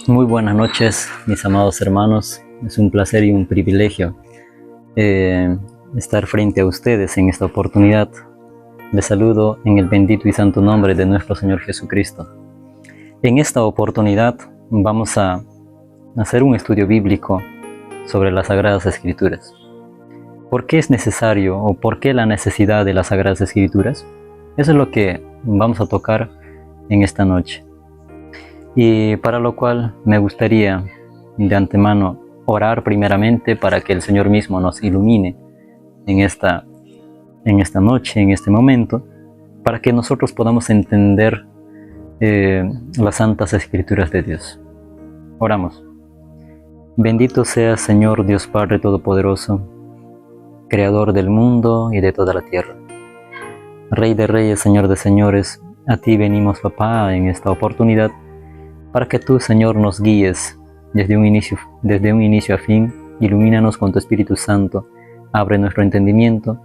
Muy buenas noches, mis amados hermanos. Es un placer y un privilegio estar frente a ustedes en esta oportunidad. Les saludo en el bendito y santo nombre de nuestro Señor Jesucristo. En esta oportunidad vamos a hacer un estudio bíblico sobre las Sagradas Escrituras. ¿Por qué es necesario o por qué la necesidad de las Sagradas Escrituras? Eso es lo que vamos a tocar en esta noche. Y para lo cual me gustaría de antemano orar primeramente para que el Señor mismo nos ilumine en esta noche, en este momento, para que nosotros podamos entender las santas escrituras de Dios. Oramos. Bendito seas, Señor Dios Padre Todopoderoso, Creador del mundo y de toda la tierra. Rey de reyes, Señor de señores, a ti venimos, Papá, en esta oportunidad, para que tú, Señor, nos guíes desde un inicio a fin. Ilumínanos con tu Espíritu Santo, abre nuestro entendimiento,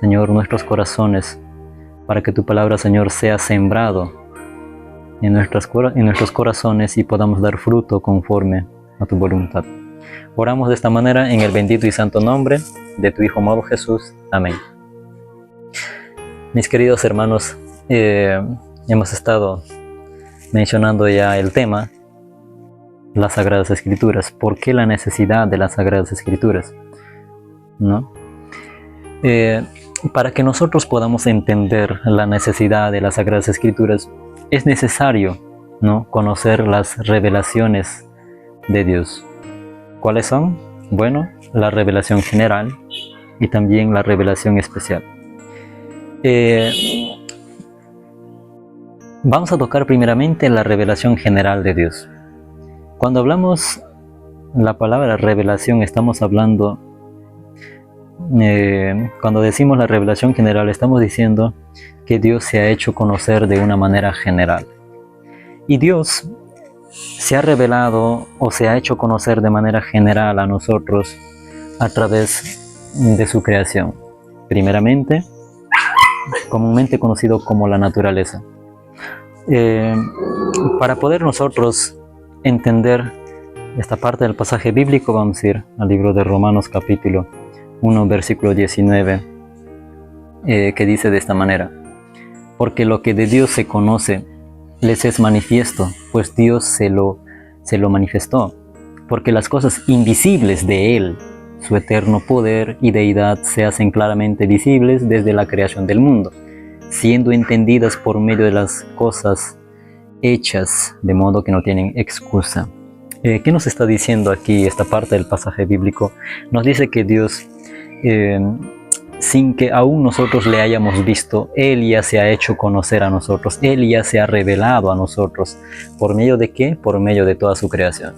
Señor, nuestros corazones, para que tu palabra, Señor, sea sembrado en nuestros corazones y podamos dar fruto conforme a tu voluntad. Oramos de esta manera en el bendito y santo nombre de tu Hijo amado Jesús. Amén. Mis queridos hermanos, hemos estado mencionando ya el tema, las Sagradas Escrituras. ¿Por qué la necesidad de las Sagradas Escrituras? ¿No? Para que nosotros podamos entender la necesidad de las Sagradas Escrituras, es necesario, ¿no?, conocer las revelaciones de Dios. ¿Cuáles son? Bueno, la revelación general y también la revelación especial. Vamos a tocar primeramente la revelación general de Dios. Cuando hablamos la palabra revelación, estamos hablando, cuando decimos la revelación general, estamos diciendo que Dios se ha hecho conocer de una manera general. Y Dios se ha revelado o se ha hecho conocer de manera general a nosotros a través de su creación. Primeramente, comúnmente conocido como la naturaleza. Para poder nosotros entender esta parte del pasaje bíblico, vamos a ir al libro de Romanos capítulo 1 versículo 19, que dice de esta manera: porque lo que de Dios se conoce les es manifiesto, pues Dios se lo manifestó, porque las cosas invisibles de Él, su eterno poder y deidad, se hacen claramente visibles desde la creación del mundo, siendo entendidas por medio de las cosas hechas, de modo que no tienen excusa. ¿Qué nos está diciendo aquí esta parte del pasaje bíblico? Nos dice que Dios, sin que aún nosotros le hayamos visto, Él ya se ha hecho conocer a nosotros, Él ya se ha revelado a nosotros. ¿Por medio de qué? Por medio de toda su creación.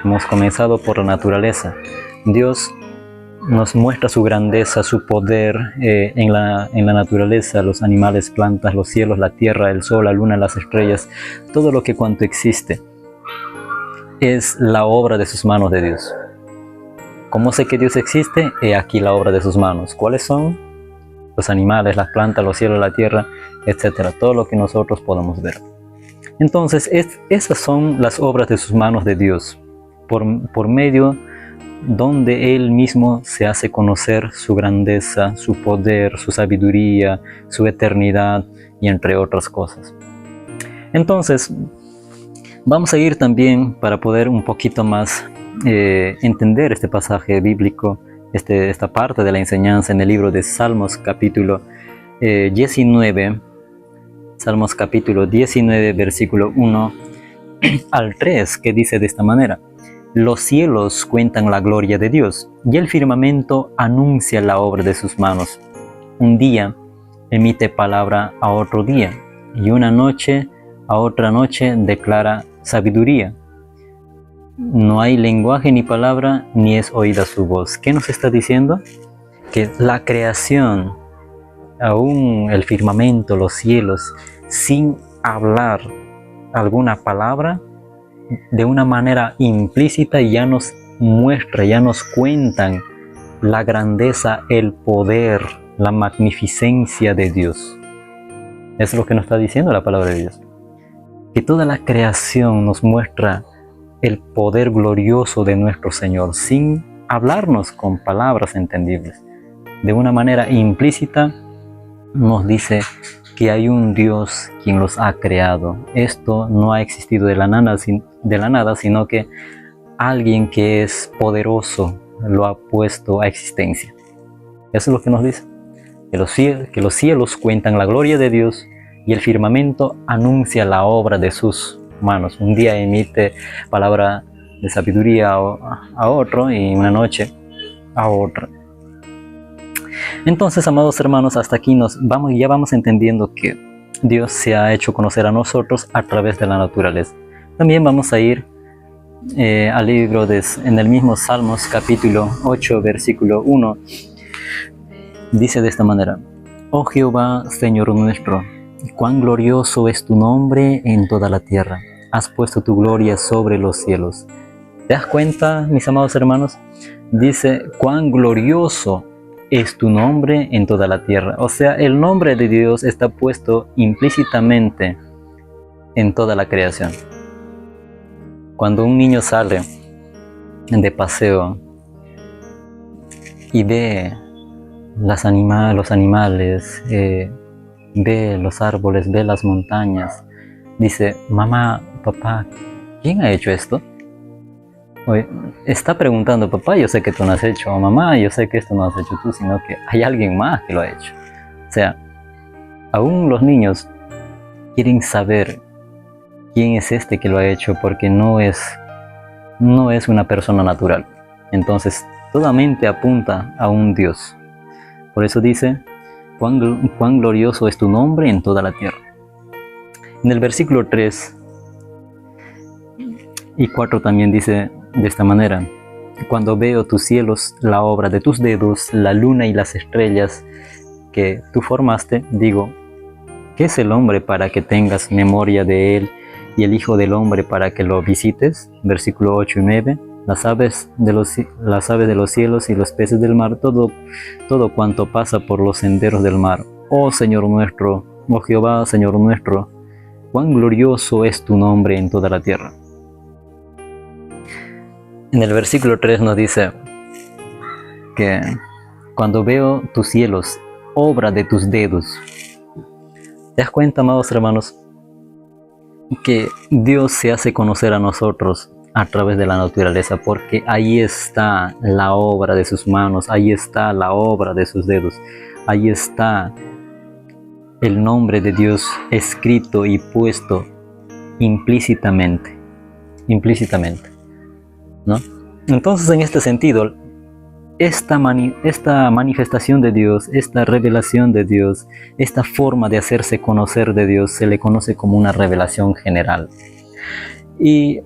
Hemos comenzado por la naturaleza. Dios nos muestra su grandeza, su poder en la naturaleza, los animales, plantas, los cielos, la tierra, el sol, la luna, las estrellas, todo lo que cuanto existe es la obra de sus manos de Dios. ¿Cómo sé que Dios existe? He aquí la obra de sus manos. ¿Cuáles son? Los animales, las plantas, los cielos, la tierra, etcétera, todo lo que nosotros podamos ver. Entonces, esas son las obras de sus manos de Dios, por medio donde Él mismo se hace conocer su grandeza, su poder, su sabiduría, su eternidad y entre otras cosas. Entonces, vamos a ir también para poder un poquito más entender este pasaje bíblico, esta parte de la enseñanza en el libro de Salmos capítulo 19, Salmos capítulo 19, versículo 1 al 3, que dice de esta manera: los cielos cuentan la gloria de Dios, y el firmamento anuncia la obra de sus manos. Un día emite palabra a otro día, y una noche a otra noche declara sabiduría. No hay lenguaje ni palabra, ni es oída su voz. ¿Qué nos está diciendo? Que la creación, aún el firmamento, los cielos, sin hablar alguna palabra, de una manera implícita ya nos muestra, ya nos cuentan la grandeza, el poder, la magnificencia de Dios. Es lo que nos está diciendo la palabra de Dios. que toda la creación nos muestra el poder glorioso de nuestro Señor, sin hablarnos con palabras entendibles. De una manera implícita nos dice que hay un Dios quien los ha creado. Esto no ha existido de la nada, sino que alguien que es poderoso lo ha puesto a existencia. Eso es lo que nos dice. Que los cielos cuentan la gloria de Dios y el firmamento anuncia la obra de sus manos. Un día emite palabra de sabiduría a otro y una noche a otro. Entonces, amados hermanos, hasta aquí ya vamos entendiendo que Dios se ha hecho conocer a nosotros a través de la naturaleza. También vamos a ir al libro en el mismo Salmos capítulo 8 versículo 1. Dice de esta manera: Oh Jehová, Señor nuestro, cuán glorioso es tu nombre en toda la tierra. Has puesto tu gloria sobre los cielos. ¿Te das cuenta, mis amados hermanos? Dice, cuán glorioso es tu nombre en toda la tierra. O sea, el nombre de Dios está puesto implícitamente en toda la creación. Cuando un niño sale de paseo y ve los animales, ve los árboles, ve las montañas, dice, mamá, papá, ¿quién ha hecho esto? Oye, está preguntando, papá, yo sé que tú no has hecho, o mamá, yo sé que esto no has hecho tú, sino que hay alguien más que lo ha hecho. O sea, aún los niños quieren saber quién es este que lo ha hecho, porque no es una persona natural. Entonces, toda mente apunta a un Dios. Por eso dice, cuán glorioso es tu nombre en toda la tierra. En el versículo 3 y 4 también dice de esta manera: cuando veo tus cielos, la obra de tus dedos, la luna y las estrellas que tú formaste, digo, ¿qué es el hombre para que tengas memoria de él, y el hijo del hombre para que lo visites? Versículo 8 y 9. Las aves de los cielos y los peces del mar, todo cuanto pasa por los senderos del mar. Oh Señor nuestro, oh Jehová, Señor nuestro, cuán glorioso es tu nombre en toda la tierra. En el versículo 3 nos dice que cuando veo tus cielos, obra de tus dedos. ¿Te das cuenta, amados hermanos, que Dios se hace conocer a nosotros a través de la naturaleza? Porque ahí está la obra de sus manos, ahí está la obra de sus dedos, ahí está el nombre de Dios escrito y puesto implícitamente, ¿no? Entonces, en este sentido, esta manifestación de Dios, esta revelación de Dios, esta forma de hacerse conocer de Dios, se le conoce como una revelación general. Y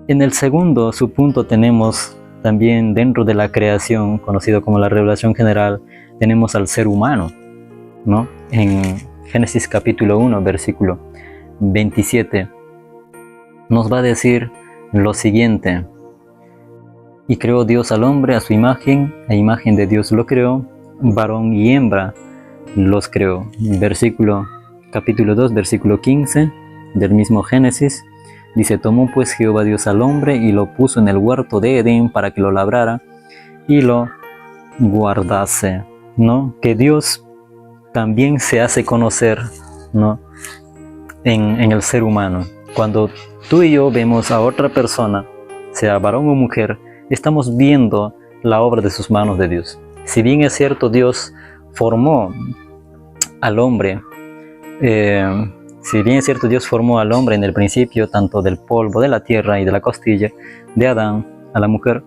en el segundo subpunto tenemos también, dentro de la creación, conocido como la revelación general, tenemos al ser humano, ¿no? En Génesis capítulo 1, versículo 27, nos va a decir lo siguiente: y creó Dios al hombre a su imagen, a imagen de Dios lo creó, varón y hembra los creó. Capítulo 2, versículo 15 del mismo Génesis, dice: tomó pues Jehová Dios al hombre y lo puso en el huerto de Edén para que lo labrara y lo guardase, ¿no? Que Dios también se hace conocer, ¿no? en el ser humano. Cuando tú y yo vemos a otra persona, sea varón o mujer, estamos viendo la obra de sus manos de Dios. Si bien es cierto, Dios formó al hombre, en el principio, tanto del polvo de la tierra y de la costilla de Adán a la mujer,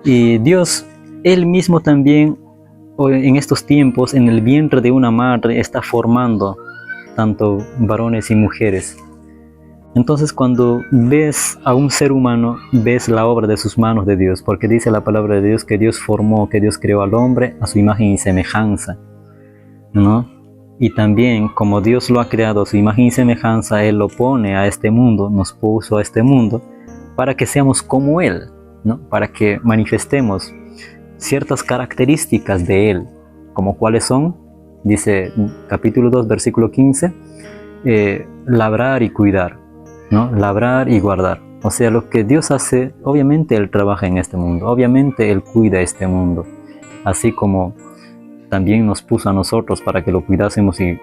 y Dios, Él mismo también, en estos tiempos, en el vientre de una madre, está formando tanto varones y mujeres. Entonces, cuando ves a un ser humano, ves la obra de sus manos de Dios, porque dice la palabra de Dios que Dios formó, que Dios creó al hombre a su imagen y semejanza, ¿no? Y también, como Dios lo ha creado a su imagen y semejanza, Él lo pone a este mundo, nos puso a este mundo, para que seamos como Él, ¿no? Para que manifestemos ciertas características de Él, como cuáles son, dice capítulo 2, versículo 15, labrar y cuidar, ¿no? Labrar y guardar. O sea, lo que Dios hace, obviamente Él trabaja en este mundo, obviamente Él cuida este mundo, así como también nos puso a nosotros para que lo cuidásemos y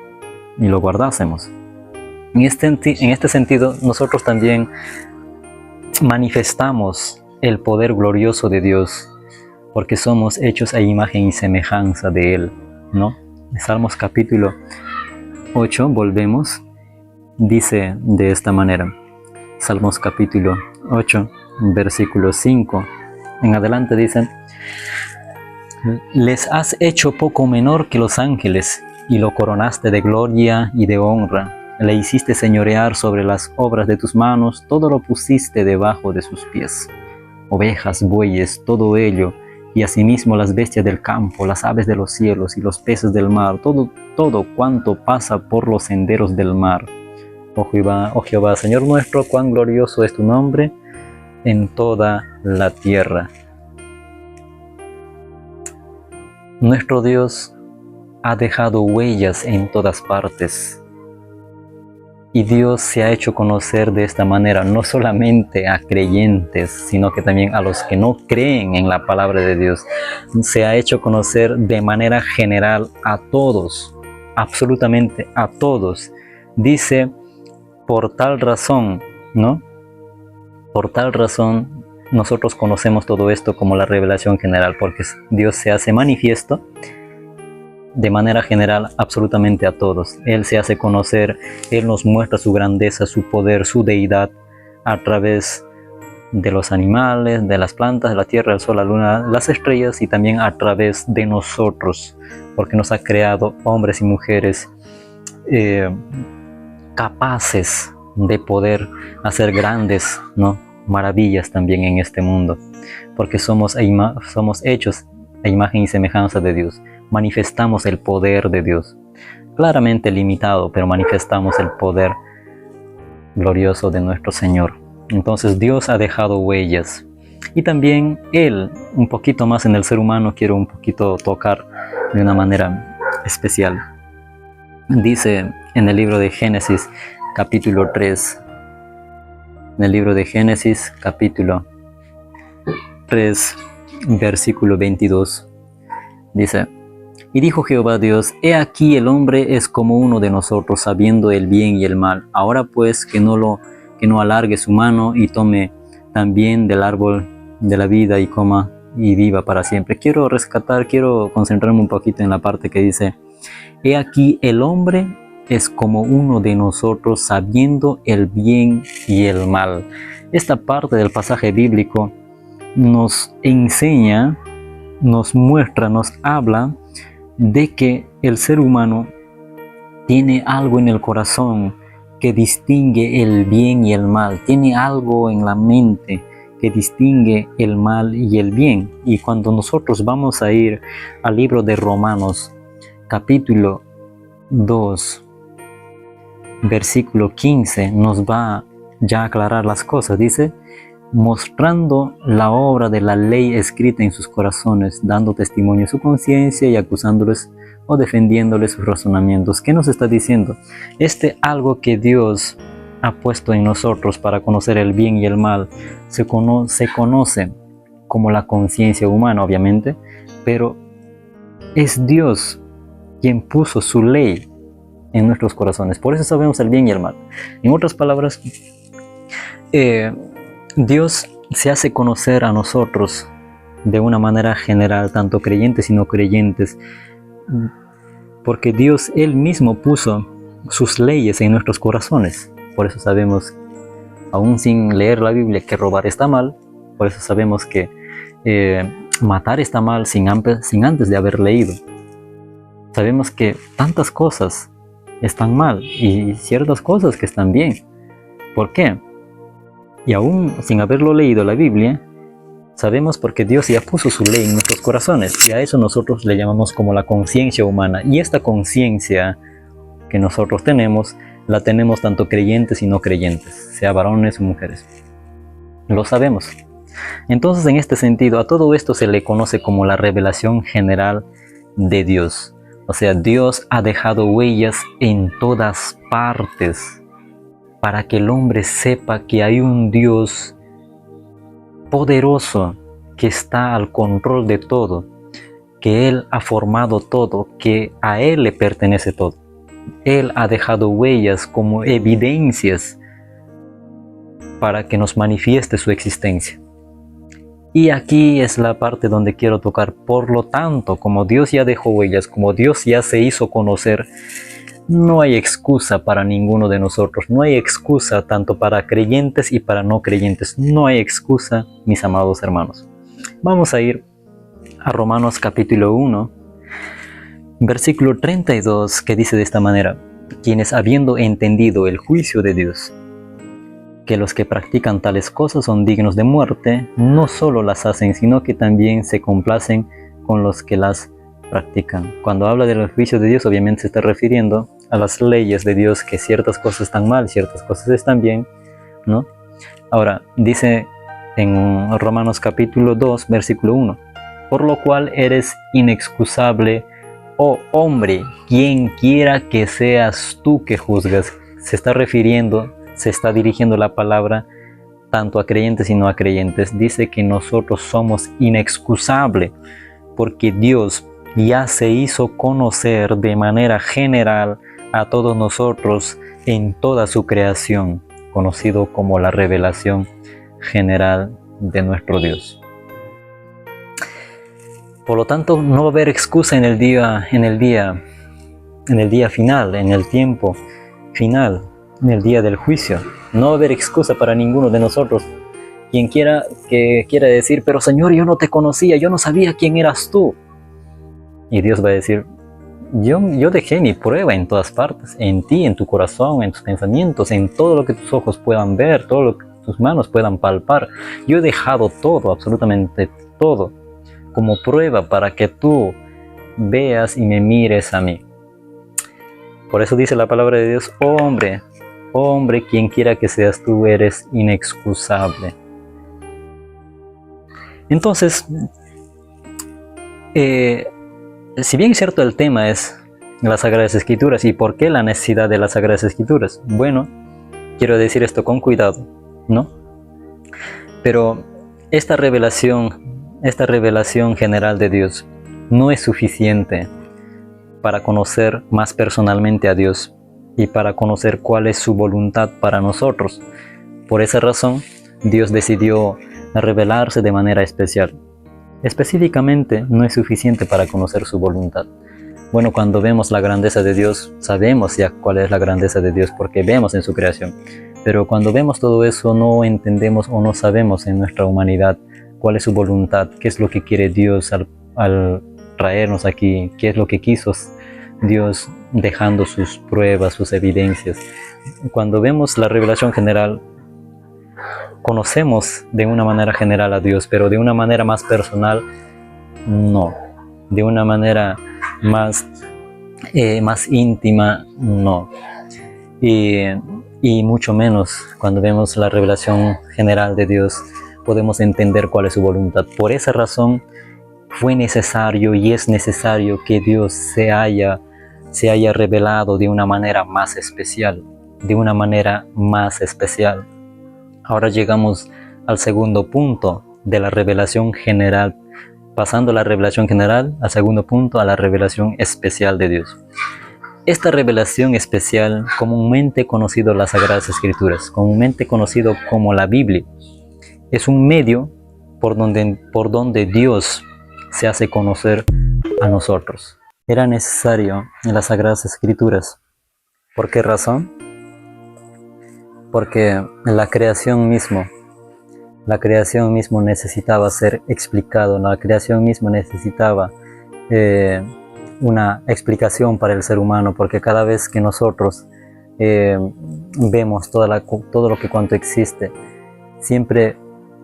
lo guardásemos. En este sentido, nosotros también manifestamos el poder glorioso de Dios, porque somos hechos a imagen y semejanza de Él, ¿no? Salmos capítulo 8, volvemos, dice de esta manera. Salmos capítulo 8, versículo 5 en adelante dicen: les has hecho poco menor que los ángeles, y lo coronaste de gloria y de honra. Le hiciste señorear sobre las obras de tus manos, todo lo pusiste debajo de sus pies. Ovejas, bueyes, todo ello, y asimismo las bestias del campo, las aves de los cielos y los peces del mar, todo cuanto pasa por los senderos del mar. Oh Jehová, Señor nuestro, cuán glorioso es tu nombre en toda la tierra. Nuestro Dios ha dejado huellas en todas partes. Y Dios se ha hecho conocer de esta manera, no solamente a creyentes, sino que también a los que no creen en la palabra de Dios. Se ha hecho conocer de manera general a todos, absolutamente a todos. Dice, por tal razón, ¿no? Por tal razón, nosotros conocemos todo esto como la revelación general, porque Dios se hace manifiesto de manera general absolutamente a todos. Él se hace conocer, Él nos muestra su grandeza, su poder, su deidad a través de los animales, de las plantas, de la tierra, el sol, la luna, las estrellas, y también a través de nosotros, porque nos ha creado hombres y mujeres capaces de poder hacer grandes, ¿no?, maravillas también en este mundo, porque somos hechos a imagen y semejanza de Dios. Manifestamos el poder de Dios, claramente limitado, pero manifestamos el poder glorioso de nuestro Señor. Entonces Dios ha dejado huellas, y también Él, un poquito más en el ser humano, quiero un poquito tocar de una manera especial. Dice en el libro de Génesis capítulo 3, en el libro de Génesis capítulo 3, versículo 22, dice: y dijo Jehová Dios, he aquí el hombre es como uno de nosotros, sabiendo el bien y el mal. Ahora pues que no alargue su mano y tome también del árbol de la vida y coma y viva para siempre. Quiero concentrarme un poquito en la parte que dice: he aquí el hombre es como uno de nosotros, sabiendo el bien y el mal. Esta parte del pasaje bíblico nos enseña, nos muestra, nos habla de que el ser humano tiene algo en el corazón que distingue el bien y el mal, tiene algo en la mente que distingue el mal y el bien. Y cuando nosotros vamos a ir al libro de Romanos, capítulo 2, versículo 15, nos va ya a aclarar las cosas. Dice: mostrando la obra de la ley escrita en sus corazones, dando testimonio a su conciencia y acusándoles o defendiéndoles sus razonamientos. ¿Qué nos está diciendo? Algo que Dios ha puesto en nosotros para conocer el bien y el mal se conoce como la conciencia humana, obviamente, pero es Dios quien puso su ley en nuestros corazones. Por eso sabemos el bien y el mal. En otras palabras, Dios se hace conocer a nosotros de una manera general, tanto creyentes y no creyentes, porque Dios Él mismo puso sus leyes en nuestros corazones. Por eso sabemos, aún sin leer la Biblia, que robar está mal. Por eso sabemos que matar está mal sin antes de haber leído. Sabemos que tantas cosas están mal y ciertas cosas que están bien. ¿Por qué? Y aún sin haberlo leído la Biblia, sabemos porque Dios ya puso su ley en nuestros corazones, y a eso nosotros le llamamos como la conciencia humana. Y esta conciencia que nosotros tenemos, la tenemos tanto creyentes y no creyentes, sea varones o mujeres. Lo sabemos. Entonces, en este sentido, a todo esto se le conoce como la revelación general de Dios. O sea, Dios ha dejado huellas en todas partes para que el hombre sepa que hay un Dios poderoso que está al control de todo, que Él ha formado todo, que a Él le pertenece todo. Él ha dejado huellas como evidencias para que nos manifieste su existencia. Y aquí es la parte donde quiero tocar. Por lo tanto, como Dios ya dejó huellas, como Dios ya se hizo conocer, no hay excusa para ninguno de nosotros. No hay excusa tanto para creyentes y para no creyentes. No hay excusa, mis amados hermanos. Vamos a ir a Romanos capítulo 1, versículo 32, que dice de esta manera: quienes habiendo entendido el juicio de Dios, que los que practican tales cosas son dignos de muerte, no solo las hacen, sino que también se complacen con los que las practican. Cuando habla del juicio de Dios, obviamente se está refiriendo a las leyes de Dios, que ciertas cosas están mal, ciertas cosas están bien, ¿no? Ahora, dice en Romanos capítulo 2, versículo 1, por lo cual eres inexcusable, oh hombre, quien quiera que seas tú que juzgas. Se está dirigiendo la palabra tanto a creyentes y no a creyentes. Dice que nosotros somos inexcusables porque Dios ya se hizo conocer de manera general a todos nosotros en toda su creación, conocido como la revelación general de nuestro Dios. Por lo tanto, no va a haber excusa en el día final, en el tiempo final, en el día del juicio. No va a haber excusa para ninguno de nosotros. Quien quiera decir, pero Señor, yo no te conocía, yo no sabía quién eras tú. Y Dios va a decir, yo dejé mi prueba en todas partes, en ti, en tu corazón, en tus pensamientos, en todo lo que tus ojos puedan ver, todo lo que tus manos puedan palpar. Yo he dejado todo, absolutamente todo, como prueba para que tú veas y me mires a mí. Por eso dice la palabra de Dios, oh hombre, quien quiera que seas tú, eres inexcusable. Entonces, si bien es cierto, el tema es las Sagradas Escrituras y por qué la necesidad de las Sagradas Escrituras. Bueno, quiero decir esto con cuidado, ¿no? Pero esta revelación general de Dios no es suficiente para conocer más personalmente a Dios y para conocer cuál es su voluntad para nosotros. Por esa razón, Dios decidió revelarse de manera especial. Específicamente, no es suficiente para conocer su voluntad. Bueno, cuando vemos la grandeza de Dios, sabemos ya cuál es la grandeza de Dios porque vemos en su creación. Pero cuando vemos todo eso, no entendemos o no sabemos en nuestra humanidad cuál es su voluntad, qué es lo que quiere Dios al traernos aquí, qué es lo que quiso Dios dejando sus pruebas, sus evidencias. Cuando vemos la revelación general, conocemos de una manera general a Dios, pero de una manera más personal, no. De una manera más íntima, no. Y mucho menos cuando vemos la revelación general de Dios, podemos entender cuál es su voluntad. Por esa razón, fue necesario y es necesario que Dios se haya revelado de una manera más especial, Ahora llegamos al segundo punto de la revelación general, pasando la revelación general al segundo punto, a la revelación especial de Dios. Esta revelación especial, comúnmente conocido las Sagradas Escrituras, comúnmente conocido como la Biblia, es un medio por donde Dios se hace conocer a nosotros. Era necesario en las Sagradas Escrituras. ¿Por qué razón? Porque la creación mismo necesitaba ser explicado, la creación mismo necesitaba una explicación para el ser humano, porque cada vez que nosotros vemos todo lo que cuanto existe, siempre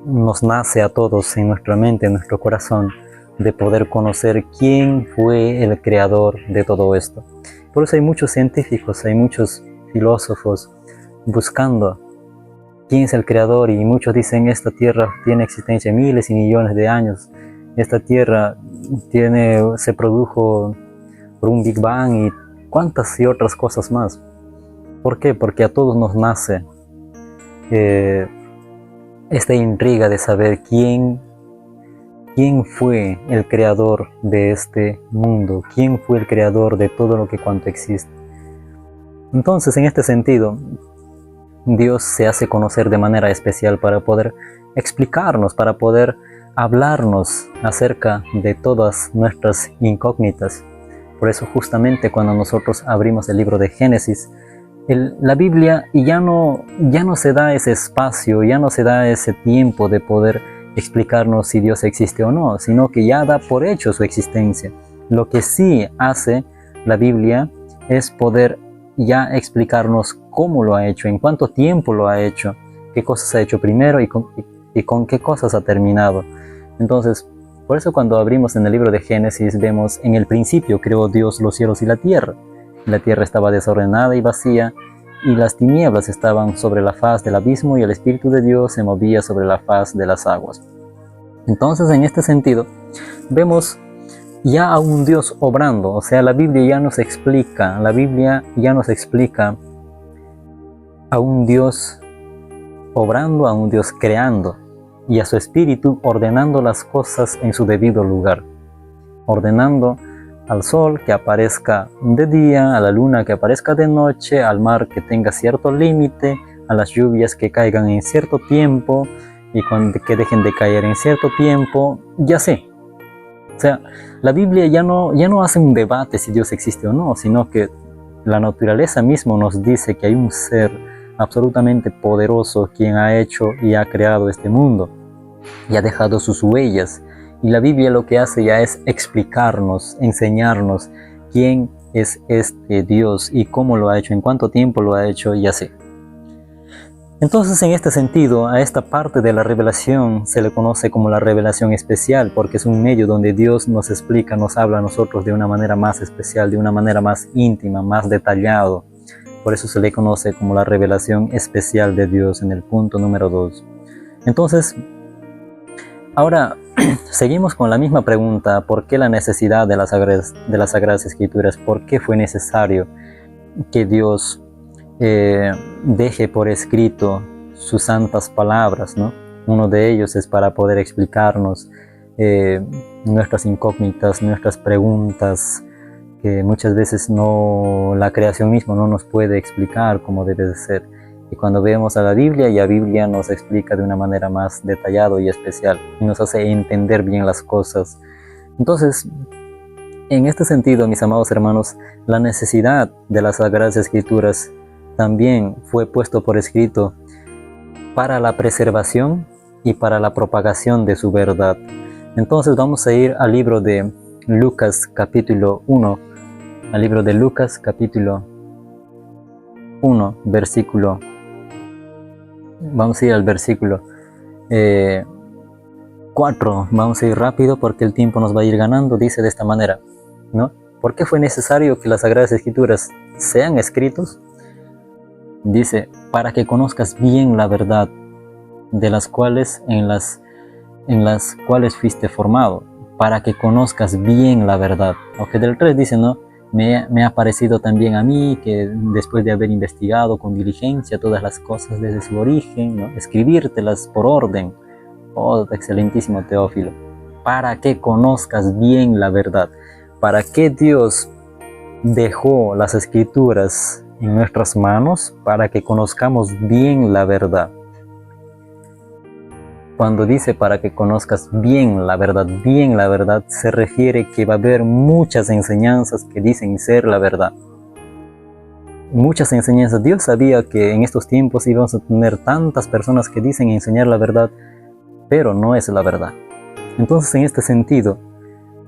nos nace a todos en nuestra mente, en nuestro corazón, de poder conocer quién fue el creador de todo esto. Por eso hay muchos científicos, hay muchos filósofos buscando quién es el creador, y muchos dicen esta tierra tiene existencia miles y millones de años, esta tierra se produjo por un Big Bang y cuántas y otras cosas más. ¿Por qué? Porque a todos nos nace esta intriga de saber quién fue el creador de este mundo, quién fue el creador de todo lo que cuanto existe. Entonces, en este sentido, Dios se hace conocer de manera especial para poder explicarnos, para poder hablarnos acerca de todas nuestras incógnitas. Por eso justamente cuando nosotros abrimos el libro de Génesis, la Biblia ya no se da ese espacio, ya no se da ese tiempo de poder explicarnos si Dios existe o no, sino que ya da por hecho su existencia. Lo que sí hace la Biblia es poder ya explicarnos cómo lo ha hecho, en cuánto tiempo lo ha hecho, qué cosas ha hecho primero y con qué cosas ha terminado. Entonces, por eso cuando abrimos en el libro de Génesis vemos: en el principio creó Dios los cielos y la tierra. La tierra estaba desordenada y vacía, y las tinieblas estaban sobre la faz del abismo, y el Espíritu de Dios se movía sobre la faz de las aguas. Entonces, en este sentido, vemos ya a un Dios obrando. O sea, la Biblia ya nos explica a un Dios obrando, a un Dios creando, y a su Espíritu ordenando las cosas en su debido lugar, ordenando al sol que aparezca de día, a la luna que aparezca de noche, al mar que tenga cierto límite, a las lluvias que caigan en cierto tiempo y que dejen de caer en cierto tiempo, ya sé. O sea, la Biblia ya no hace un debate si Dios existe o no, sino que la naturaleza misma nos dice que hay un ser absolutamente poderoso quien ha hecho y ha creado este mundo y ha dejado sus huellas. Y la Biblia lo que hace ya es explicarnos, enseñarnos quién es este Dios y cómo lo ha hecho, en cuánto tiempo lo ha hecho y así. Entonces, en este sentido, a esta parte de la revelación se le conoce como la revelación especial, porque es un medio donde Dios nos explica, nos habla a nosotros de una manera más especial, de una manera más íntima, más detallado. Por eso se le conoce como la revelación especial de Dios en el punto número 2. Entonces, ahora seguimos con la misma pregunta: ¿por qué la necesidad de las Sagradas Escrituras? ¿Por qué fue necesario que Dios deje por escrito sus santas palabras, ¿no? Uno de ellos es para poder explicarnos nuestras incógnitas, nuestras preguntas, que muchas veces la creación misma no nos puede explicar como debe de ser. Y cuando vemos a la Biblia, ya la Biblia nos explica de una manera más detallada y especial, y nos hace entender bien las cosas. Entonces, en este sentido, mis amados hermanos, la necesidad de las Sagradas Escrituras también fue puesto por escrito para la preservación y para la propagación de su verdad. Entonces vamos a ir al libro de Lucas capítulo 1, al libro de Lucas capítulo 1, versículo, vamos a ir al versículo 4, vamos a ir rápido porque el tiempo nos va a ir ganando. Dice de esta manera, ¿no? ¿Por qué fue necesario que las Sagradas Escrituras sean escritos? Dice: para que conozcas bien la verdad, de las cuales en las cuales fuiste formado, para que conozcas bien la verdad. Aunque del 3 dice, ¿no? Me ha parecido también a mí que después de haber investigado con diligencia todas las cosas desde su origen, ¿no? Escribírtelas por orden. Oh, excelentísimo Teófilo, para que conozcas bien la verdad. ¿Para qué Dios dejó las Escrituras en nuestras manos? Para que conozcamos bien la verdad. Cuando dice para que conozcas bien la verdad se refiere que va a haber muchas enseñanzas que dicen ser la verdad. Muchas enseñanzas. Dios sabía que en estos tiempos íbamos a tener tantas personas que dicen enseñar la verdad, pero no es la verdad. Entonces, en este sentido,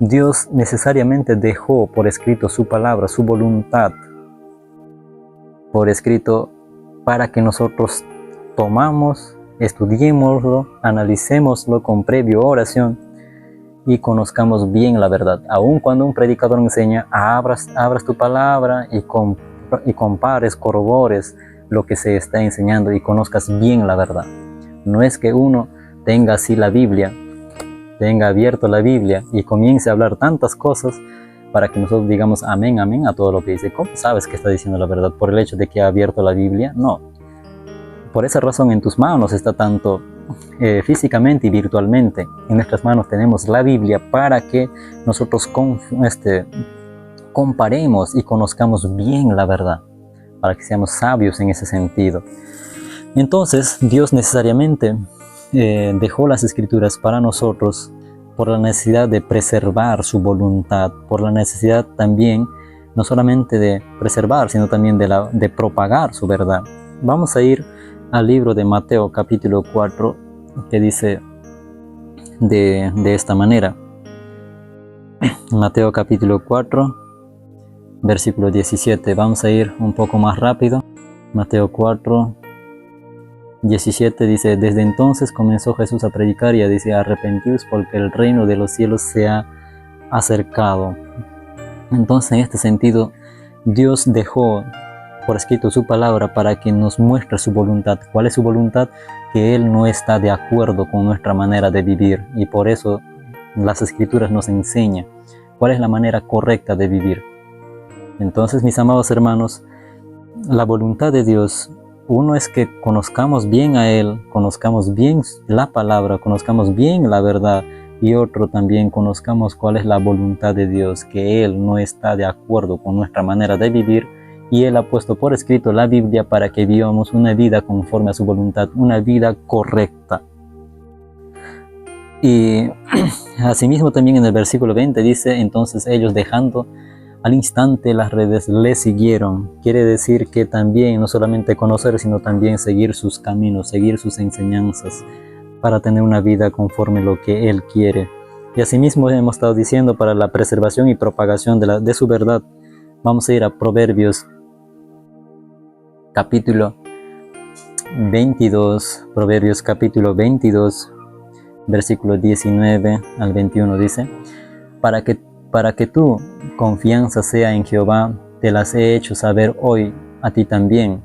Dios necesariamente dejó por escrito su palabra, su voluntad, por escrito, para que nosotros tomamos, estudiémoslo, analicémoslo con previa oración y conozcamos bien la verdad. Aun cuando un predicador enseña, abras tu palabra y compares, corrobores lo que se está enseñando y conozcas bien la verdad. No es que uno tenga así la Biblia, tenga abierto la Biblia y comience a hablar tantas cosas, para que nosotros digamos amén, amén a todo lo que dice. ¿Cómo sabes que está diciendo la verdad? ¿Por el hecho de que ha abierto la Biblia? No. Por esa razón en tus manos está tanto físicamente y virtualmente. En nuestras manos tenemos la Biblia para que nosotros comparemos y conozcamos bien la verdad, para que seamos sabios en ese sentido. Entonces, Dios necesariamente dejó las Escrituras para nosotros por la necesidad de preservar su voluntad, por la necesidad también, no solamente de preservar, sino también de propagar su verdad. Vamos a ir al libro de Mateo capítulo 4, que dice de esta manera. Mateo capítulo 4, versículo 17. Vamos a ir un poco más rápido. Mateo 4, 17 dice: desde entonces comenzó Jesús a predicar y a decir: arrepentíos porque el reino de los cielos se ha acercado. Entonces, en este sentido, Dios dejó por escrito su palabra para que nos muestre su voluntad. ¿Cuál es su voluntad? Que Él no está de acuerdo con nuestra manera de vivir, y por eso las Escrituras nos enseñan cuál es la manera correcta de vivir. Entonces, mis amados hermanos, la voluntad de Dios, uno es que conozcamos bien a Él, conozcamos bien la palabra, conozcamos bien la verdad, y otro también conozcamos cuál es la voluntad de Dios, que Él no está de acuerdo con nuestra manera de vivir, y Él ha puesto por escrito la Biblia para que vivamos una vida conforme a su voluntad, una vida correcta. Y asimismo también en el versículo 20 dice: entonces ellos, dejando al instante las redes, le siguieron. Quiere decir que también no solamente conocer, sino también seguir sus caminos, seguir sus enseñanzas, para tener una vida conforme lo que Él quiere. Y asimismo hemos estado diciendo, para la preservación y propagación de su verdad. Vamos a ir a Proverbios capítulo 22, Proverbios capítulo 22, versículo 19 al 21 dice: para que tu confianza sea en Jehová, te las he hecho saber hoy a ti también.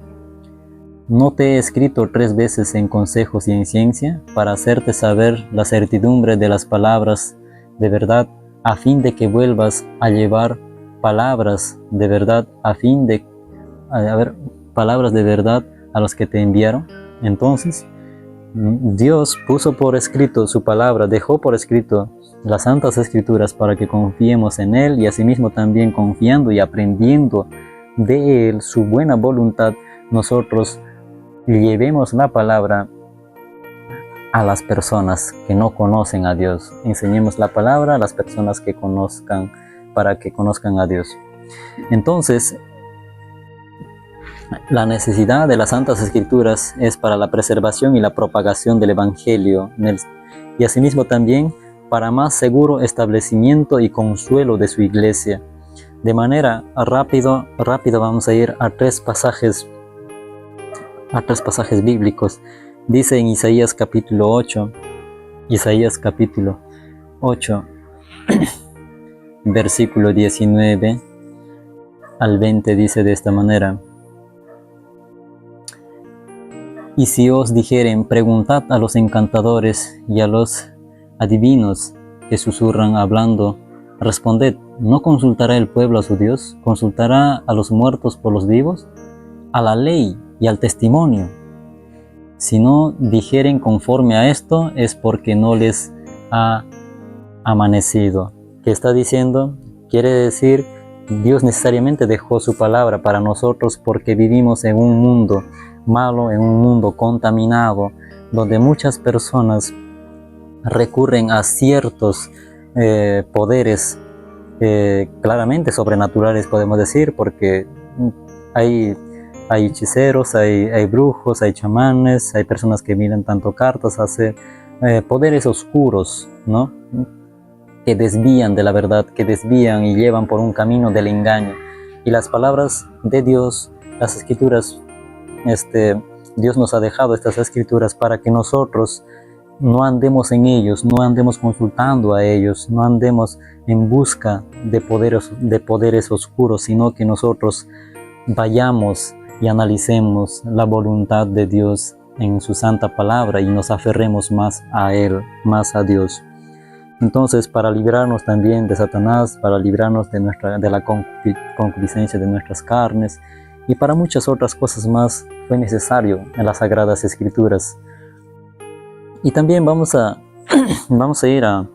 ¿No te he escrito 3 veces en consejos y en ciencia, para hacerte saber la certidumbre de las palabras de verdad, a fin de que vuelvas a llevar palabras de verdad, palabras de verdad a los que te enviaron? Entonces, Dios puso por escrito su palabra, dejó por escrito las Santas Escrituras para que confiemos en Él, y asimismo también confiando y aprendiendo de Él su buena voluntad, nosotros llevemos la palabra a las personas que no conocen a Dios. Enseñemos la palabra a las personas que conozcan, para que conozcan a Dios. Entonces, la necesidad de las Santas Escrituras es para la preservación y la propagación del Evangelio, y asimismo también para más seguro establecimiento y consuelo de su iglesia. De manera rápido vamos a ir a tres pasajes bíblicos. Dice en Isaías capítulo 8, versículo 19 al 20, dice de esta manera: y si os dijeren, preguntad a los encantadores y a los adivinos que susurran hablando, responded, ¿no consultará el pueblo a su Dios? ¿Consultará a los muertos por los vivos? A la ley y al testimonio. Si no dijeren conforme a esto, es porque no les ha amanecido. ¿Qué está diciendo? Quiere decir, Dios necesariamente dejó su palabra para nosotros porque vivimos en un mundo malo, en un mundo contaminado, donde muchas personas recurren a ciertos poderes claramente sobrenaturales, podemos decir, porque hay hechiceros, hay brujos, hay chamanes, hay personas que miran tanto cartas, hacer poderes oscuros, ¿no? Que desvían de la verdad, que desvían y llevan por un camino del engaño. Y las palabras de Dios, las Escrituras, Dios nos ha dejado estas Escrituras para que nosotros no andemos en ellos, no andemos consultando a ellos, no andemos en busca de poderes oscuros, sino que nosotros vayamos y analicemos la voluntad de Dios en su santa palabra y nos aferremos más a Él, más a Dios. Entonces, para librarnos también de Satanás, para librarnos de la concupiscencia de nuestras carnes y para muchas otras cosas más, fue necesario en las Sagradas Escrituras. Y también vamos a ir a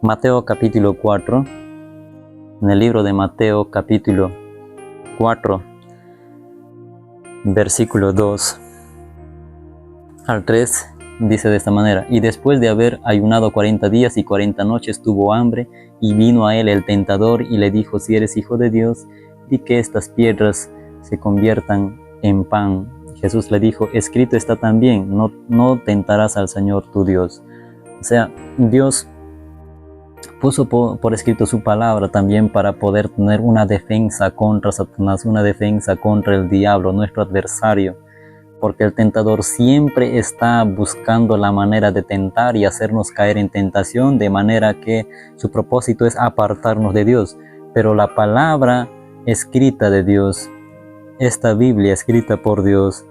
Mateo capítulo 4, en el libro de Mateo capítulo 4, versículo 2 al 3, dice de esta manera: y después de haber ayunado 40 días y 40 noches tuvo hambre, y vino a él el tentador y le dijo: si eres hijo de Dios, di que estas piedras se conviertan en pan. Jesús le dijo: escrito está también, no tentarás al Señor tu Dios. O sea, Dios puso por escrito su palabra también para poder tener una defensa contra Satanás, una defensa contra el diablo, nuestro adversario, porque el tentador siempre está buscando la manera de tentar y hacernos caer en tentación, de manera que su propósito es apartarnos de Dios. Pero la palabra escrita de Dios, esta Biblia escrita por Dios,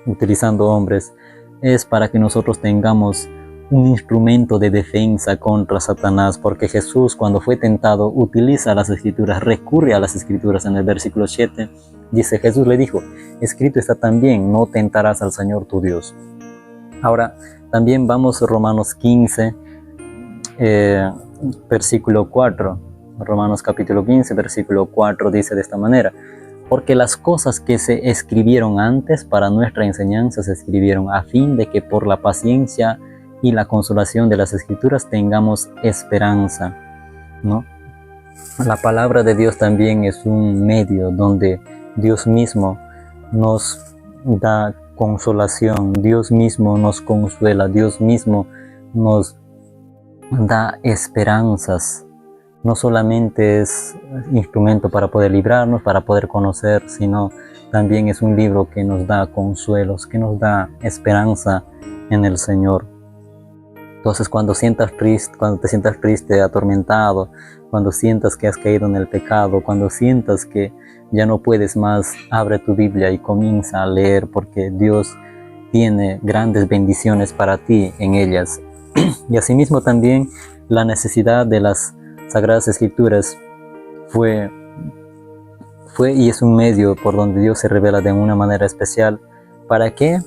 utilizando hombres, es para que nosotros tengamos un instrumento de defensa contra Satanás, porque Jesús, cuando fue tentado, utiliza las Escrituras, recurre a las Escrituras. En el versículo 7 dice: Jesús le dijo: escrito está también, no tentarás al Señor tu Dios. Ahora también vamos a Romanos 15, versículo 4. Romanos capítulo 15, versículo 4 dice de esta manera: porque las cosas que se escribieron antes para nuestra enseñanza se escribieron a fin de que por la paciencia y la consolación de las Escrituras tengamos esperanza, ¿no? La palabra de Dios también es un medio donde Dios mismo nos da consolación, Dios mismo nos consuela, Dios mismo nos da esperanzas. No solamente es instrumento para poder librarnos, para poder conocer, sino también es un libro que nos da consuelos, que nos da esperanza en el Señor. Entonces, cuando te sientas triste, atormentado, cuando sientas que has caído en el pecado, cuando sientas que ya no puedes más, abre tu Biblia y comienza a leer, porque Dios tiene grandes bendiciones para ti en ellas. Y asimismo también la necesidad de las Sagradas Escrituras fue y es un medio por donde Dios se revela de una manera especial. ¿Para qué?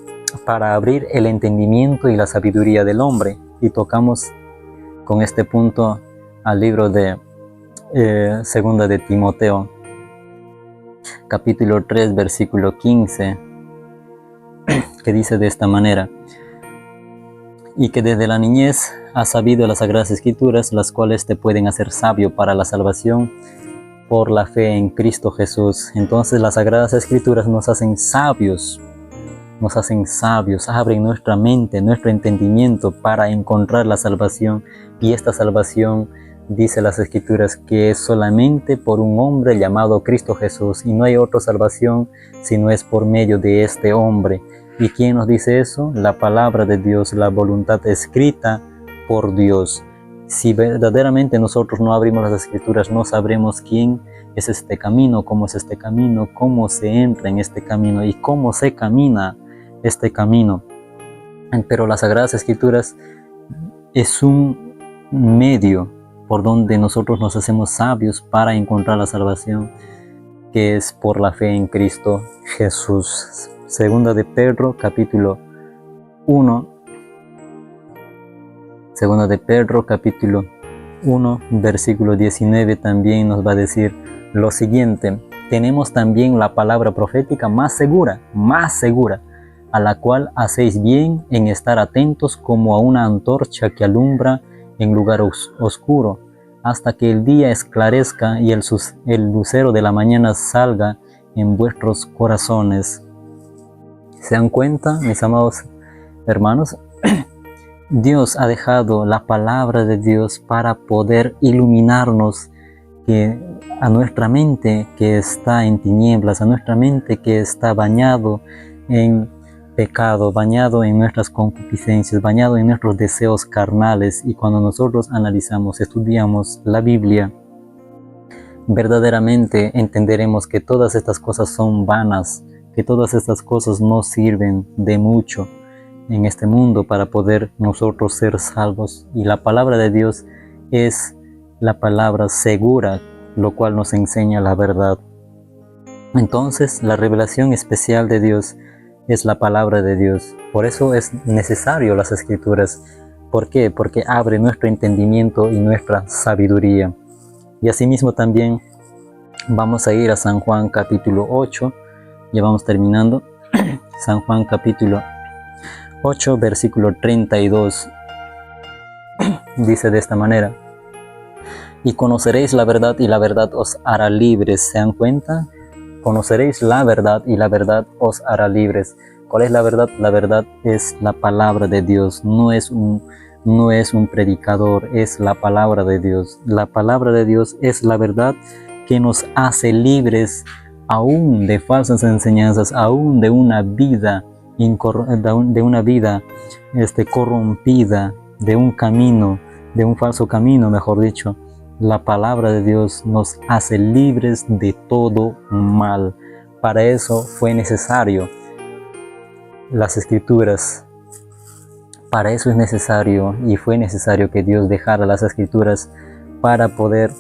Para abrir el entendimiento y la sabiduría del hombre. Y tocamos con este punto al libro de Segunda de Timoteo, capítulo 3, versículo 15, que dice de esta manera: y que desde la niñez has sabido las Sagradas Escrituras, las cuales te pueden hacer sabio para la salvación por la fe en Cristo Jesús. Entonces las Sagradas Escrituras nos hacen sabios, abren nuestra mente, nuestro entendimiento para encontrar la salvación. Y esta salvación, dice las Escrituras, que es solamente por un hombre llamado Cristo Jesús, y no hay otra salvación si no es por medio de este hombre. ¿Y quién nos dice eso? La palabra de Dios, la voluntad escrita por Dios. Si verdaderamente nosotros no abrimos las Escrituras, no sabremos quién es este camino, cómo es este camino, cómo se entra en este camino y cómo se camina este camino. Pero las Sagradas Escrituras es un medio por donde nosotros nos hacemos sabios para encontrar la salvación, que es por la fe en Cristo Jesús. Segunda de Pedro, capítulo 1. Segunda de Pedro, capítulo 1, versículo 19, también nos va a decir lo siguiente: tenemos también la palabra profética más segura, a la cual hacéis bien en estar atentos como a una antorcha que alumbra en lugar oscuro, hasta que el día esclarezca y el lucero de la mañana salga en vuestros corazones. ¿Se dan cuenta, mis amados hermanos? Dios ha dejado la palabra de Dios para poder iluminarnos a nuestra mente que está en tinieblas, a nuestra mente que está bañado en pecado, bañado en nuestras concupiscencias, bañado en nuestros deseos carnales. Y cuando nosotros analizamos, estudiamos la Biblia, verdaderamente entenderemos que todas estas cosas son vanas, que todas estas cosas no sirven de mucho en este mundo para poder nosotros ser salvos. Y la palabra de Dios es la palabra segura, lo cual nos enseña la verdad. Entonces, la revelación especial de Dios es la palabra de Dios. Por eso es necesario las Escrituras. ¿Por qué? Porque abre nuestro entendimiento y nuestra sabiduría. Y asimismo también vamos a ir a San Juan capítulo 8. Ya vamos terminando. San Juan capítulo 8, versículo 32. Dice de esta manera: y conoceréis la verdad y la verdad os hará libres. ¿Se dan cuenta? Conoceréis la verdad y la verdad os hará libres. ¿Cuál es la verdad? La verdad es la palabra de Dios. No es un predicador, es la palabra de Dios. La palabra de Dios es la verdad que nos hace libres aún de falsas enseñanzas, aún de una vida corrompida, de un falso camino, mejor dicho. La palabra de Dios nos hace libres de todo mal. Para eso fue necesario las Escrituras. Para eso es necesario y fue necesario que Dios dejara las Escrituras para poder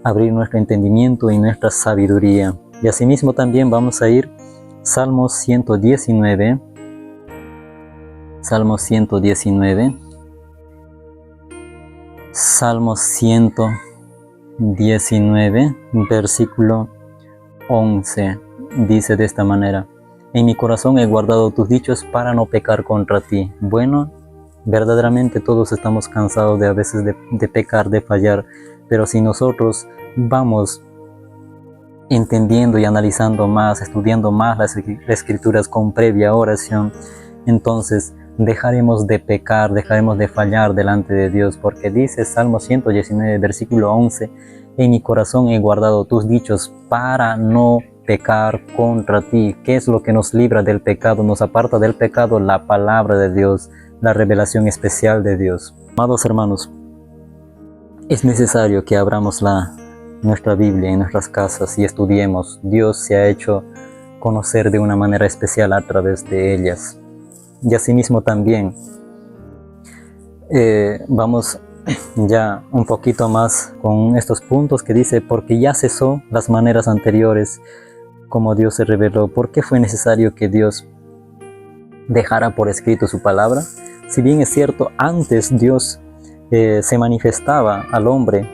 abrir nuestro entendimiento y nuestra sabiduría. Y asimismo también vamos a ir Salmos 119. Salmos 119. Salmos 119, versículo 11. Dice de esta manera: en mi corazón he guardado tus dichos para no pecar contra ti. Bueno, verdaderamente todos estamos cansados de a veces de pecar, de fallar, pero si nosotros vamos entendiendo y analizando más, estudiando más las Escrituras con previa oración, entonces dejaremos de pecar, dejaremos de fallar delante de Dios, porque dice Salmo 119, versículo 11, en mi corazón he guardado tus dichos para no pecar contra ti. ¿Qué es lo que nos libra del pecado, nos aparta del pecado? La palabra de Dios, la revelación especial de Dios. Amados hermanos, es necesario que abramos nuestra Biblia en nuestras casas y estudiemos. Dios se ha hecho conocer de una manera especial a través de ellas. Y asimismo también vamos ya un poquito más con estos puntos que dice: porque ya cesó las maneras anteriores como Dios se reveló. ¿Por qué fue necesario que Dios dejara por escrito su palabra? Si bien es cierto, antes Dios se manifestaba al hombre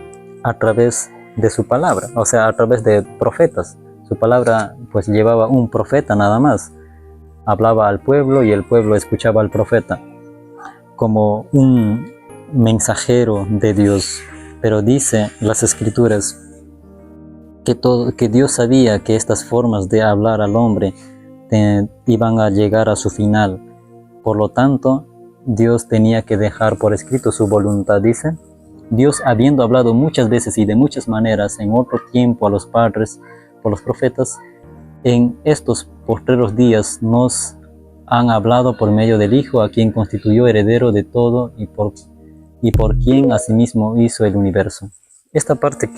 a través de su palabra, o sea, a través de profetas. Su palabra pues llevaba un profeta nada más. Hablaba al pueblo y el pueblo escuchaba al profeta como un mensajero de Dios. Pero dice las Escrituras que Dios sabía que estas formas de hablar al hombre iban a llegar a su final. Por lo tanto, Dios tenía que dejar por escrito su voluntad. Dice: Dios, habiendo hablado muchas veces y de muchas maneras en otro tiempo a los padres por los profetas, en estos postreros días nos han hablado por medio del Hijo, a quien constituyó heredero de todo y por quien asimismo hizo el universo. A esta parte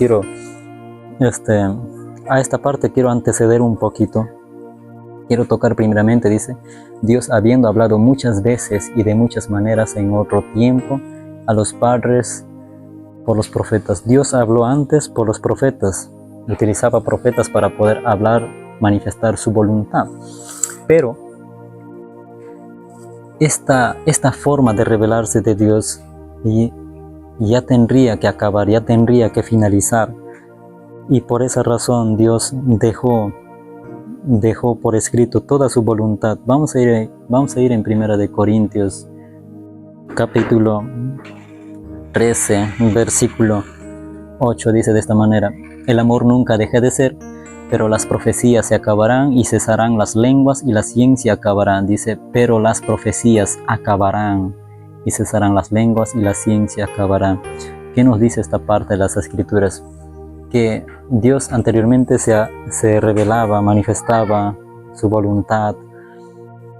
quiero anteceder un poquito. Quiero tocar primeramente, dice: Dios, habiendo hablado muchas veces y de muchas maneras en otro tiempo a los padres por los profetas. Dios habló antes por los profetas, utilizaba profetas para poder hablar, manifestar su voluntad. Pero esta forma de revelarse de Dios ya tendría que acabar, ya tendría que finalizar. Y por esa razón Dios dejó por escrito toda su voluntad. Vamos a ir en 1 Corintios capítulo 13, versículo 8. Dice de esta manera: el amor nunca deja de ser, pero las profecías se acabarán y cesarán las lenguas y la ciencia acabarán. Dice: pero las profecías acabarán y cesarán las lenguas y la ciencia acabará. ¿Qué nos dice esta parte de las Escrituras? Que Dios anteriormente se revelaba, manifestaba su voluntad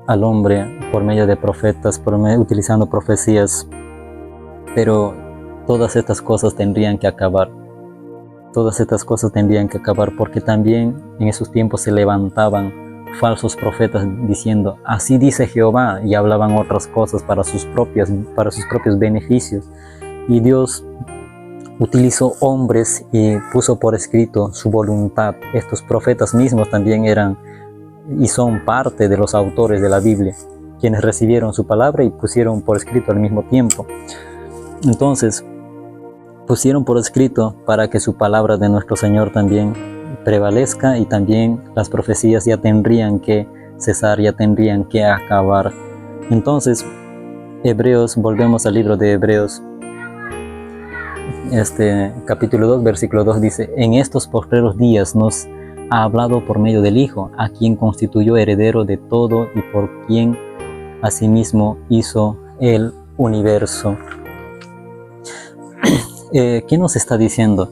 al hombre por medio de profetas, utilizando profecías, pero todas estas cosas tendrían que acabar. Todas estas cosas tendrían que acabar, porque también en esos tiempos se levantaban falsos profetas diciendo: así dice Jehová, y hablaban otras cosas para sus propios beneficios. Y Dios utilizó hombres y puso por escrito su voluntad. Estos profetas mismos también eran y son parte de los autores de la Biblia, quienes recibieron su palabra y pusieron por escrito al mismo tiempo. Entonces, pusieron por escrito para que su palabra de nuestro Señor también prevalezca, y también las profecías ya tendrían que cesar, ya tendrían que acabar. Entonces, Hebreos, volvemos al libro de Hebreos, capítulo 2, versículo 2 dice: en estos postreros días nos ha hablado por medio del Hijo, a quien constituyó heredero de todo y por quien asimismo hizo el universo. ¿Qué nos está diciendo?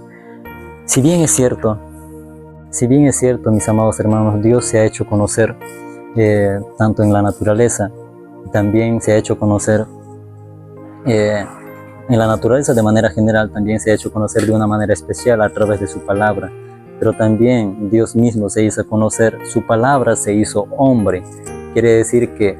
Si bien es cierto, mis amados hermanos, Dios se ha hecho conocer tanto en la naturaleza, también se ha hecho conocer en la naturaleza de manera general, también se ha hecho conocer de una manera especial a través de su palabra. Pero también Dios mismo se hizo conocer, su palabra se hizo hombre. Quiere decir que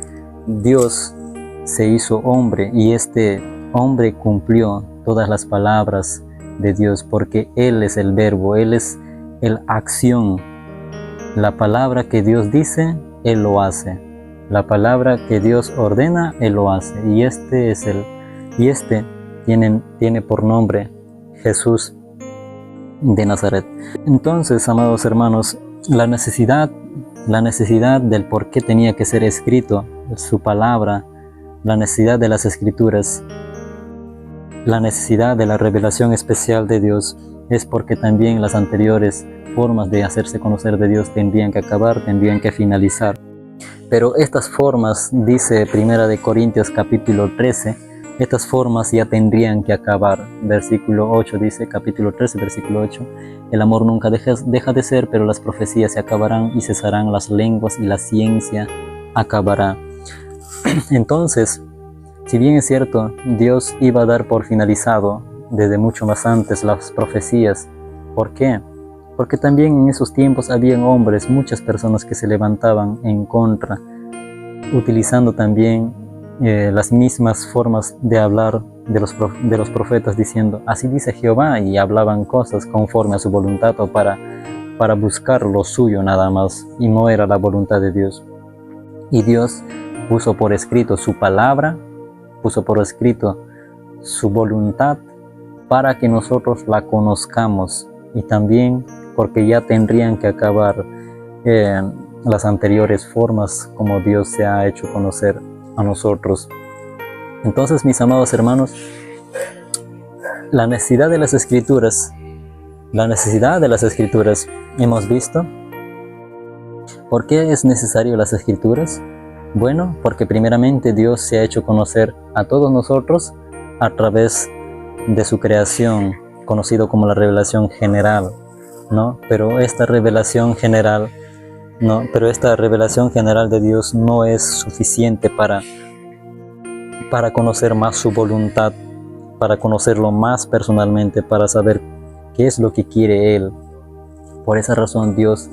Dios se hizo hombre, y este hombre cumplió todas las palabras de Dios, porque Él es el verbo, Él es la acción. La palabra que Dios dice, Él lo hace. La palabra que Dios ordena, Él lo hace. Y tiene por nombre Jesús de Nazaret. Entonces, amados hermanos, la necesidad del por qué tenía que ser escrito su palabra, la necesidad de las escrituras, la necesidad de la revelación especial de Dios, es porque también las anteriores formas de hacerse conocer de Dios tendrían que acabar, tendrían que finalizar. Pero estas formas, dice 1 Corintios capítulo 13, estas formas ya tendrían que acabar. Versículo 8 dice, capítulo 13, versículo 8, el amor nunca deja de ser, pero las profecías se acabarán y cesarán las lenguas y la ciencia acabará. Entonces, si bien es cierto, Dios iba a dar por finalizado desde mucho más antes las profecías. ¿Por qué? Porque también en esos tiempos habían hombres, muchas personas que se levantaban en contra, utilizando también las mismas formas de hablar de los profetas, diciendo: así dice Jehová, y hablaban cosas conforme a su voluntad o para buscar lo suyo nada más, y no era la voluntad de Dios. Y Dios puso por escrito su palabra, puso por escrito su voluntad para que nosotros la conozcamos, y también porque ya tendrían que acabar las anteriores formas como Dios se ha hecho conocer a nosotros. Entonces, mis amados hermanos, la necesidad de las escrituras, hemos visto. ¿Por qué es necesario las escrituras? Bueno, porque primeramente Dios se ha hecho conocer a todos nosotros a través de su creación, conocido como la revelación general, ¿no? Pero esta revelación general de Dios no es suficiente para conocer más su voluntad, para conocerlo más personalmente, para saber qué es lo que quiere Él. Por esa razón Dios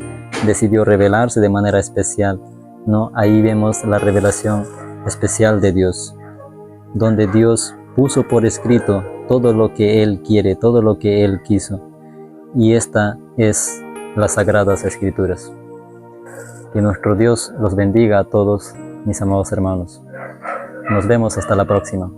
decidió revelarse de manera especial, ¿no? Ahí vemos la revelación especial de Dios, donde Dios puso por escrito todo lo que Él quiere, todo lo que Él quiso. Y esta es las Sagradas Escrituras. Que nuestro Dios los bendiga a todos, mis amados hermanos. Nos vemos hasta la próxima.